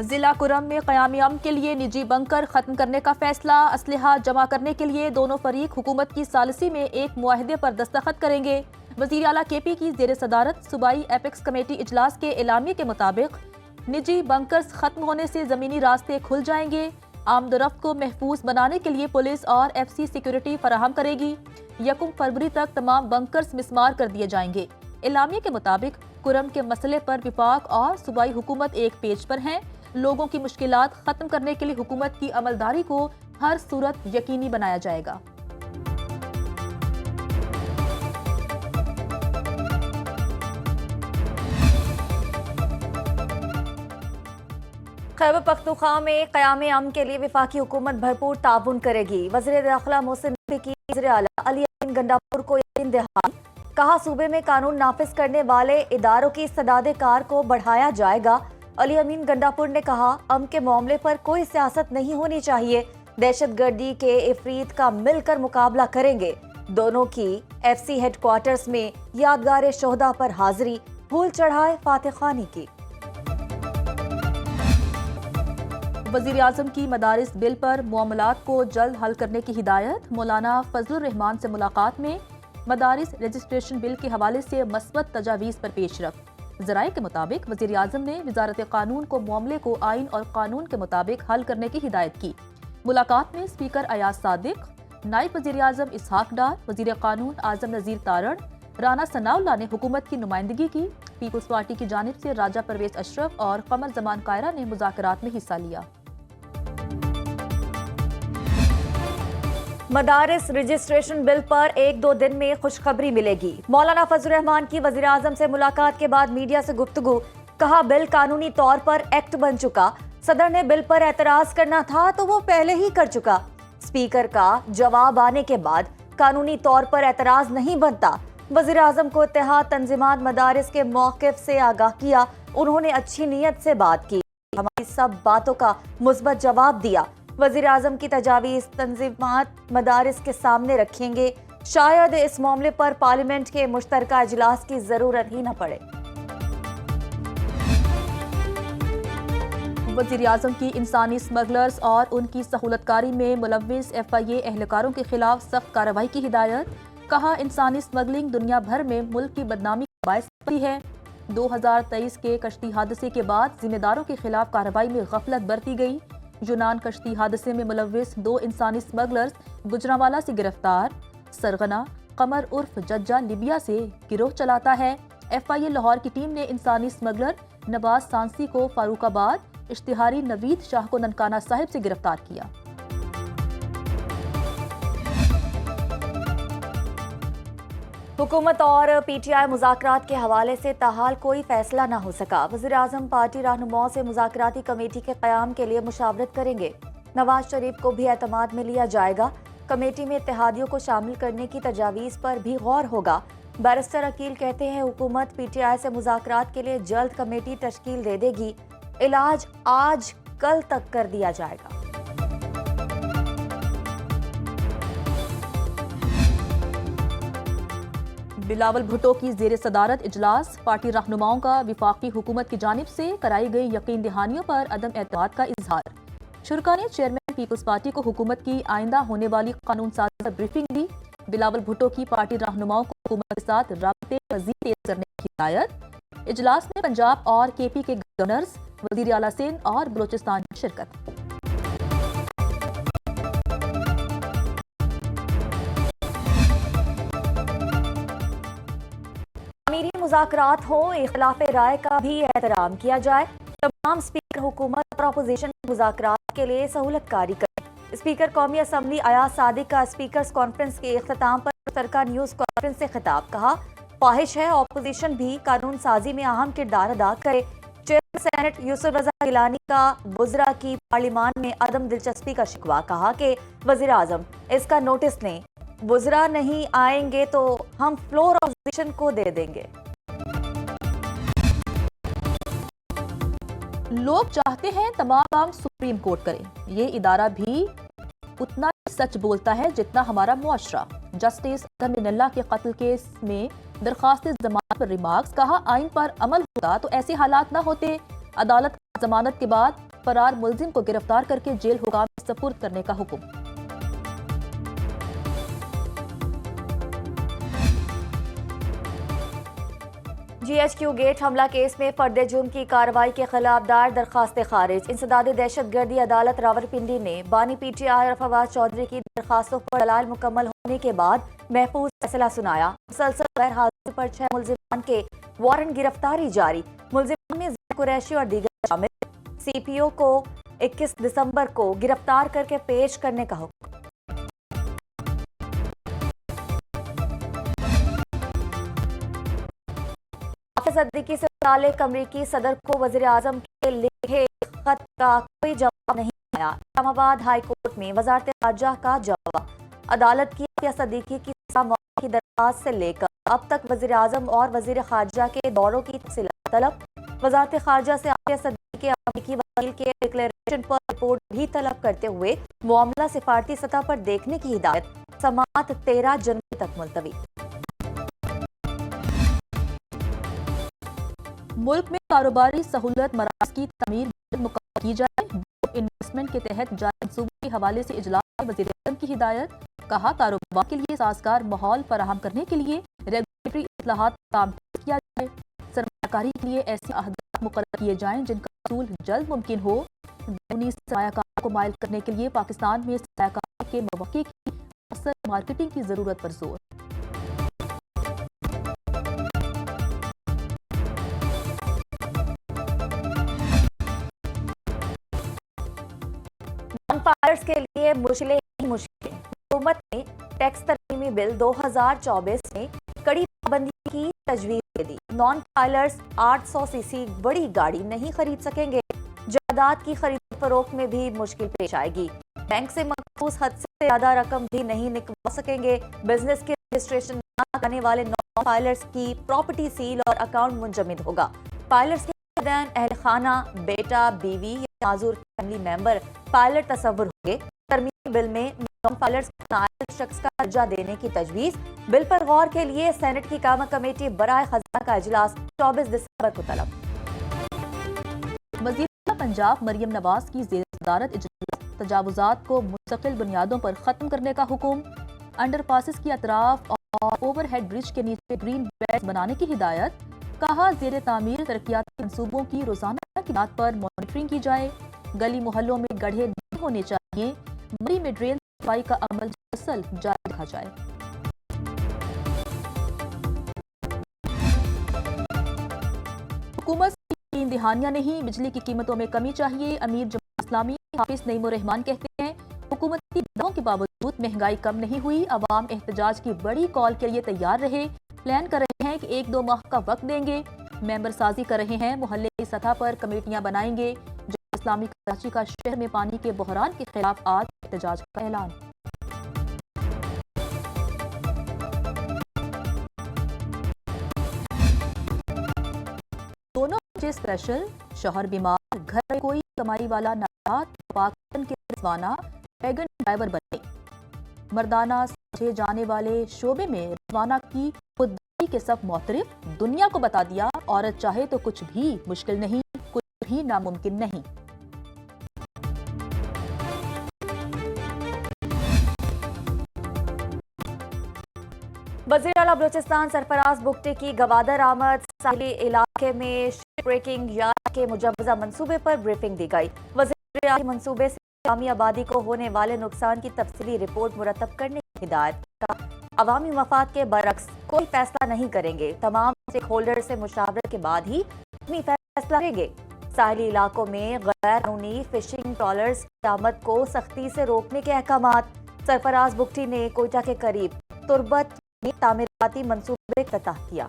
ضلع کرم میں قیام امن کے لیے نجی بنکر ختم کرنے کا فیصلہ، اسلحہ جمع کرنے کے لیے دونوں فریق حکومت کی ثالثی میں ایک معاہدے پر دستخط کریں گے۔ وزیر اعلیٰ کے پی کی زیر صدارت صوبائی ایپیکس کمیٹی اجلاس کے اعلامیے کے مطابق نجی بنکرز ختم ہونے سے زمینی راستے کھل جائیں گے۔ آمد و رفت کو محفوظ بنانے کے لیے پولیس اور ایف سی سیکورٹی فراہم کرے گی۔ 1 فروری تک تمام بنکرز مسمار کر دیے جائیں گے۔ اعلامیے کے مطابق کرم کے مسئلے پر وفاق اور صوبائی حکومت ایک پیج پر ہیں۔ لوگوں کی مشکلات ختم کرنے کے لیے حکومت کی عملداری کو ہر صورت یقینی بنایا جائے گا۔ خیبر پختونخوا میں قیام امن کے لیے وفاقی حکومت بھرپور تعاون کرے گی۔ وزیر داخلہ محسن نقوی کی وزیر اعلیٰ علی امین گنڈاپور کو یقین دہانی، کہا صوبے میں قانون نافذ کرنے والے اداروں کی استعداد کار کو بڑھایا جائے گا۔ علی امین گنڈاپور نے کہا امن کے معاملے پر کوئی سیاست نہیں ہونی چاہیے، دہشت گردی کے عفریت کا مل کر مقابلہ کریں گے۔ دونوں کی ایف سی ہیڈ کوارٹرز میں یادگار شہداء پر حاضری، پھول چڑھائے فاتح خانی کی۔ وزیر اعظم کی مدارس بل پر معاملات کو جلد حل کرنے کی ہدایت۔ مولانا فضل الرحمان سے ملاقات میں مدارس رجسٹریشن بل کے حوالے سے مثبت تجاویز پر پیش رفت۔ ذرائع کے مطابق وزیر اعظم نے وزارت قانون کو معاملے کو آئین اور قانون کے مطابق حل کرنے کی ہدایت کی۔ ملاقات میں اسپیکر ایاز صادق، نائب وزیر اعظم اسحاق ڈار، وزیر قانون اعظم نذیر تارڑ، رانا ثناء اللہ نے حکومت کی نمائندگی کی۔ پیپلز پارٹی کی جانب سے راجہ پرویز اشرف اور قمر زمان قائرہ نے مذاکرات میں حصہ لیا۔ مدارس رجسٹریشن بل پر 1-2 دن میں خوشخبری ملے گی۔ مولانا فضل الرحمان کی وزیر اعظم سے ملاقات کے بعد میڈیا سے گفتگو، کہا بل قانونی طور پر ایکٹ بن چکا، صدر نے بل پر اعتراض کرنا تھا تو وہ پہلے ہی کر چکا۔ اسپیکر کا جواب آنے کے بعد قانونی طور پر اعتراض نہیں بنتا۔ وزیر اعظم کو اتحاد تنظیمات مدارس کے موقف سے آگاہ کیا، انہوں نے اچھی نیت سے بات کی، ہماری سب باتوں کا مثبت جواب دیا۔ وزیر اعظم کی تجاویز تنظیمات مدارس کے سامنے رکھیں گے، شاید اس معاملے پر پارلیمنٹ کے مشترکہ اجلاس کی ضرورت ہی نہ پڑے۔ وزیر اعظم کی انسانی اسمگلرز اور ان کی سہولت کاری میں ملوث ایف آئی اے اہلکاروں کے خلاف سخت کارروائی کی ہدایت۔ کہا انسانی اسمگلنگ دنیا بھر میں ملک کی بدنامی کا باعث بنتی ہے۔ 2023 کے کشتی حادثے کے بعد ذمہ داروں کے خلاف کارروائی میں غفلت برتی گئی۔ یونان کشتی حادثے میں ملوث 2 انسانی اسمگلرز گجرانوالہ سے گرفتار۔ سرغنہ قمر عرف ججہ لیبیا سے گروہ چلاتا ہے۔ ایف آئی اے لاہور کی ٹیم نے انسانی اسمگلر نواز سانسی کو فاروق آباد، اشتہاری نوید شاہ کو ننکانہ صاحب سے گرفتار کیا۔ حکومت اور پی ٹی آئی مذاکرات کے حوالے سے تاحال کوئی فیصلہ نہ ہو سکا۔ وزیر اعظم پارٹی رہنماؤں سے مذاکراتی کمیٹی کے قیام کے لیے مشاورت کریں گے۔ نواز شریف کو بھی اعتماد میں لیا جائے گا۔ کمیٹی میں اتحادیوں کو شامل کرنے کی تجاویز پر بھی غور ہوگا۔ بیرسٹر عقیل کہتے ہیں حکومت پی ٹی آئی سے مذاکرات کے لیے جلد کمیٹی تشکیل دے دے گی، علاج آج کل تک کر دیا جائے گا۔ بلاول بھٹو کی زیر صدارت اجلاس، پارٹی رہنماؤں کا وفاقی حکومت کی جانب سے کرائی گئی یقین دہانیوں پر عدم اعتماد کا اظہار۔ شرکا نے چیئرمین پیپلز پارٹی کو حکومت کی آئندہ ہونے والی قانون سازی پر بریفنگ دی۔ بلاول بھٹو کی پارٹی رہنماؤں کو حکومت کے ساتھ رابطے مزید تیز کرنے کی ہدایت۔ اجلاس میں پنجاب اور کے پی کے گورنرز، وزیر اعلیٰ سندھ اور بلوچستان کی شرکت۔ تعمیری مذاکرات ہوں، اختلاف رائے کا بھی احترام کیا جائے، تمام اسپیکر حکومت اور اپوزیشن مذاکرات کے لیے سہولت کاری کریں۔ اسپیکر قومی اسمبلی ایاز صادق کا اسپیکرز کانفرنس کے اختتام پر مشترکہ نیوز کانفرنس سے خطاب، کہا خواہش ہے اپوزیشن بھی قانون سازی میں اہم کردار ادا کرے۔ چیئرمین سینٹ یوسف رضا گیلانی کا وزراء کی پارلیمان میں عدم دلچسپی کا شکوہ، کہا کہ وزیر اعظم اس کا نوٹس لیں، وزراء نہیں آئیں گے تو ہم فلور اپوزیشن کو دے دیں گے۔ لوگ چاہتے ہیں تمام کام سپریم کورٹ کریں، یہ ادارہ بھی اتنا ہی سچ بولتا ہے جتنا ہمارا معاشرہ۔ جسٹس اطہر بن اللہ کے قتل کیس میں درخواست ضمانت پر ریمارکس، کہا آئین پر عمل ہوتا تو ایسے حالات نہ ہوتے، عدالت ضمانت کے بعد فرار ملزم کو گرفتار کر کے جیل حکام میں سپرد کرنے کا حکم۔ جی ایچ کیو گیٹ حملہ کیس میں فرد جرم کی کارروائی کے خلاف دائر درخواستیں خارج۔ انسداد دہشت گردی عدالت راولپنڈی نے بانی پی ٹی آئی اور فواد چودھری کی درخواستوں پر دلائل مکمل ہونے کے بعد محفوظ فیصلہ سنایا۔ مسلسل غیر حاضری پر 6 ملزمان کے وارنٹ گرفتاری جاری۔ ملزمان میں ذکر قریشی اور دیگر شامل۔ سی پی او کو 21 دسمبر کو گرفتار کر کے پیش کرنے کا حکم۔ حافظ صدیقی سے متعلق امریکی صدر کو وزیر اعظم کے لکھے خط کا کوئی جواب نہیں آیا۔ اسلام آباد ہائی کورٹ میں وزارت خارجہ کا جواب۔ عدالت کی حافظ صدیقی کی سزا موت کی درخواست سے لے کر اب تک وزیر اعظم اور وزیر خارجہ کے دوروں کی تفصیلات طلب۔ وزارت خارجہ سے حافظ صدیقی کے امریکی وکیل کے ڈکلیریشن پر رپورٹ بھی طلب کرتے ہوئے معاملہ سفارتی سطح پر دیکھنے کی ہدایت۔ سماعت 13 جنوری تک ملتوی۔ ملک میں کاروباری سہولت مراکز کی تعمیر مکمل کی جائے۔ انویسٹمنٹ کے تحت جاری منصوبے کے حوالے سے اجلاس میں وزیر اعظم کی ہدایت۔ کہا کاروبار کے لیے سازگار ماحول فراہم کرنے کے لیے ریگولیٹری اصلاحات کا کام کیا جائے۔ سرمایہ کاری کے لیے ایسے اہداف مقرر کیے جائیں جن کا حصول جلد ممکن ہو۔ بیرونی سرمایہ کاروں کو مائل کرنے کے لیے پاکستان میں سرمایہ کاری کے مواقع کی اکثر مارکیٹنگ کی ضرورت پر زور۔ نان فائلرز کے لیے مشکلیں ہی مشکلیں۔ حکومت نے ٹیکس ترمیمی بل 2024 میں کڑی پابندی کی تجویز دے دی۔ نان فائلرز 800 سی سی بڑی گاڑی نہیں خرید سکیں گے۔ جائیداد کی خرید فروخت میں بھی مشکل پیش آئے گی۔ بینک سے مخصوص حد سے زیادہ رقم بھی نہیں نکلوا سکیں گے۔ بزنس کی رجسٹریشن نہ کرنے والے نان فائلرز کی پراپرٹی سیل اور اکاؤنٹ منجمد ہوگا۔ فائلرز کے والدین، اہل خانہ، بیٹا، بیوی یا معذور فیملی ممبر فائلر تصور ہوں گے۔ ترمیمی بل میں نان فائلرز کو نااہل شخص کا درجہ دینے کی تجویز۔ بل پر غور کے لیے سینٹ کی قائمہ کمیٹی برائے خزانہ کا اجلاس 24 دسمبر کو طلب۔ وزیر اعلیٰ پنجاب مریم نواز کی زیر صدارت اجلاس۔ تجاوزات کو مستقل بنیادوں پر ختم کرنے کا حکم۔ انڈر پاسز کی اطراف اور اوور ہیڈ برج کے نیچے گرین بیلٹس بنانے کی ہدایت۔ کہا زیر تعمیر ترقیاتی منصوبوں کی روزانہ کی بات پر مانیٹرنگ کی جائے۔ گلی محلوں میں گڑھے نہیں ہونے چاہیے۔ مری میں ڈرین صفائی کا عمل مسلسل جاری رکھا جائے۔ حکومت کی 3 دہانیاں نہیں، بجلی کی قیمتوں میں کمی چاہیے۔ امیر جماعت اسلامی حافظ نعیم الرحمان کہتے ہیں حکومتی دعووں کے باوجود مہنگائی کم نہیں ہوئی۔ عوام احتجاج کی بڑی کال کے لیے تیار رہے۔ پلان کر رہے ہیں کہ 1-2 ماہ کا وقت دیں گے۔ ممبر سازی کر رہے ہیں۔ محلے کی سطح پر کمیٹیاں بنائیں گے۔ جماعت اسلامی کراچی کا شہر میں پانی کے بحران کے خلاف آج احتجاج کا اعلان۔ دونوں بچے اسپیشل، شوہر بیمار، گھر میں کوئی کمائی والا ناراض، پاکستان کے رضوانہ ویگن ڈرائیور بنے۔ مردانہ سمجھے جانے والے شعبے میں رضوانہ کی خودداری کے سب معترف۔ دنیا کو بتا دیا عورت چاہے تو کچھ بھی مشکل نہیں، کچھ بھی ناممکن نہیں۔ وزیر اعلیٰ بلوچستان سرفراز بگٹی کی گوادر آمد۔ ساحلی علاقے میں شپ بریکنگ یارڈ کے مجوزہ منصوبے پر بریفنگ دی گئی۔ وزیر اعلیٰ منصوبے سے عوامی آبادی کو ہونے والے نقصان کی تفصیلی رپورٹ مرتب کرنے کی ہدایت۔ کا عوامی مفاد کے برعکس کوئی فیصلہ نہیں کریں گے۔ تمام اسٹیک ہولڈر سے مشاورت کے بعد ہی حتمی فیصلہ کریں گے۔ ساحلی علاقوں میں غیر قانونی فشنگ ٹرالرز کی آمد کو سختی سے روکنے کے احکامات۔ سرفراز بگٹی نے کوئٹہ کے قریب تربت میں تعمیراتی منصوبے افتتاح کیا۔